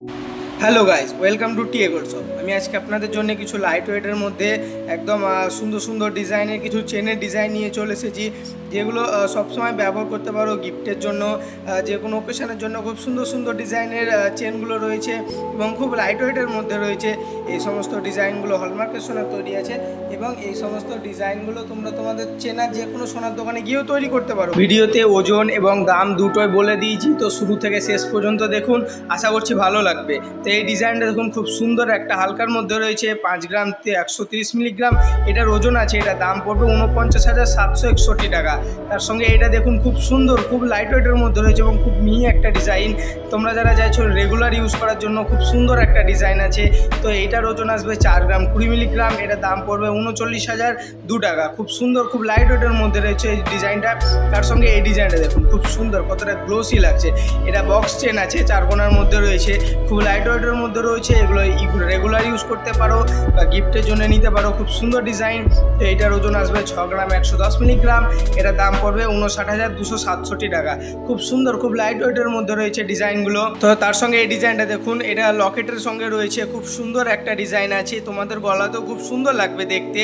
Hello guys, welcome to TA gold shop. আমি আজকে আপনাদের জন্য কিছু লাইট ওয়েটের মধ্যে একদম সুন্দর সুন্দর ডিজাইনের কিছু চেনের ডিজাইন নিয়ে চলে এসেছি, যেগুলো সবসময় ব্যবহার করতে পারো গিফটের জন্য, যে কোনো অকেশনের জন্য। খুব সুন্দর সুন্দর ডিজাইনের চেনগুলো রয়েছে এবং খুব লাইট ওয়েটের মধ্যে রয়েছে। এই সমস্ত ডিজাইনগুলো হলমার্কের সোনার তৈরি আছে এবং এই সমস্ত ডিজাইনগুলো তোমরা তোমাদের চেনার যে কোনো সোনার দোকানে গিয়েও তৈরি করতে পারো। ভিডিওতে ওজন এবং দাম দুটোই বলে দিয়েছি, তো শুরু থেকে শেষ পর্যন্ত দেখুন, আশা করছি ভালো লাগবে। তো এই ডিজাইনটা দেখুন, খুব সুন্দর একটা হালকার মধ্যে রয়েছে, 5 গ্রাম 130 মিলিগ্রাম এটার ওজন আছে। এটা দাম পড়বে 49,761 টাকা। তার সঙ্গে এটা দেখুন, খুব সুন্দর, খুব লাইট ওয়েটের মধ্যে রয়েছে এবং খুব মিহি একটা ডিজাইন। তোমরা যারা চাইছো রেগুলার ইউজ করার জন্য, খুব সুন্দর একটা ডিজাইন আছে। তো এইটার ওজন আসবে 4 গ্রাম 20 মিলিগ্রাম। এটা দাম পড়বে 39,002 টাকা। খুব সুন্দর, খুব লাইট ওয়েটের মধ্যে রয়েছে এই ডিজাইনটা। তার সঙ্গে এই ডিজাইনটা দেখুন, খুব সুন্দর, কতটা গ্লোসি লাগছে। এটা বক্স চেন আছে, 4 কোণার মধ্যে রয়েছে, খুব লাইট ওয়েটের মধ্যে রয়েছে। এগুলো রেগুলার ইউজ করতে পারো বা গিফটের জন্য নিতে পারো। খুব সুন্দর ডিজাইন। তো এটার ওজন আসবে 6 গ্রাম 110 মিলিগ্রাম। এটা দাম পড়বে 59,267 টাকা। খুব সুন্দর, খুব লাইট ওয়েটের মধ্যে রয়েছে ডিজাইনগুলো। তো তার সঙ্গে এই ডিজাইনটা দেখুন, এটা লকেটের সঙ্গে রয়েছে, খুব সুন্দর একটা ডিজাইন আছে। তোমাদের গলাতেও খুব সুন্দর লাগবে দেখতে।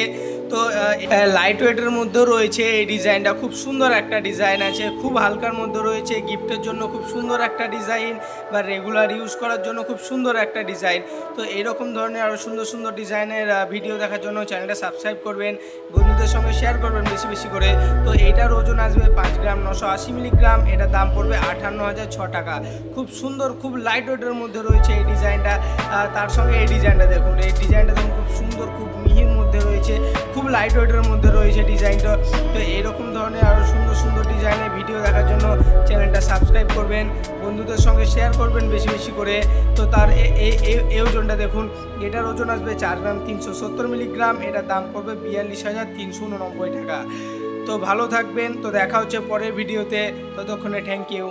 তো লাইট ওয়েটের মধ্যেও রয়েছে এই ডিজাইনটা, খুব সুন্দর একটা ডিজাইন আছে। খুব হালকার মধ্যে রয়েছে, গিফটের জন্য খুব সুন্দর একটা ডিজাইন বা রেগুলার ইউজ করার জন্য খুব সুন্দর একটা ডিজাইন। তো এইরকম ধরনের আরও সুন্দর সুন্দর ডিজাইনের ভিডিও দেখার জন্য চ্যানেলটা সাবস্ক্রাইব করবেন, বন্ধুদের সঙ্গে শেয়ার করবেন বেশি বেশি করে। তো এইটার ওজন আসবে 5 গ্রাম 980 মিলিগ্রাম। এটা দাম পড়বে 58,006 টাকা। খুব সুন্দর, খুব লাইট ওয়েটের মধ্যে রয়েছে এই ডিজাইনটা। তার সঙ্গে এই ডিজাইনটা দেখুন, এই ডিজাইনটা দেখুন, খুব সুন্দর, খুব মিহির মধ্যে রয়েছে, খুব লাইট ওয়েটের মধ্যে রয়েছে ডিজাইনটা। তো এইরকম ধরনের আরও সুন্দর সুন্দর ডিজাইনের ভিডিও দেখার জন্য চ্যানেলটা সাবস্ক্রাইব করবেন, বন্ধুদের সঙ্গে শেয়ার করবেন বেশি বেশি করে। তো তার এই ওজনটা দেখুন, এটার ওজন আসবে 4 গ্রাম 370 মিলিগ্রাম। এটার দাম পড়বে 42,389 টাকা। তো ভালো থাকবেন। তো দেখা হচ্ছে পরের ভিডিওতে, ততক্ষণে থ্যাংক ইউ।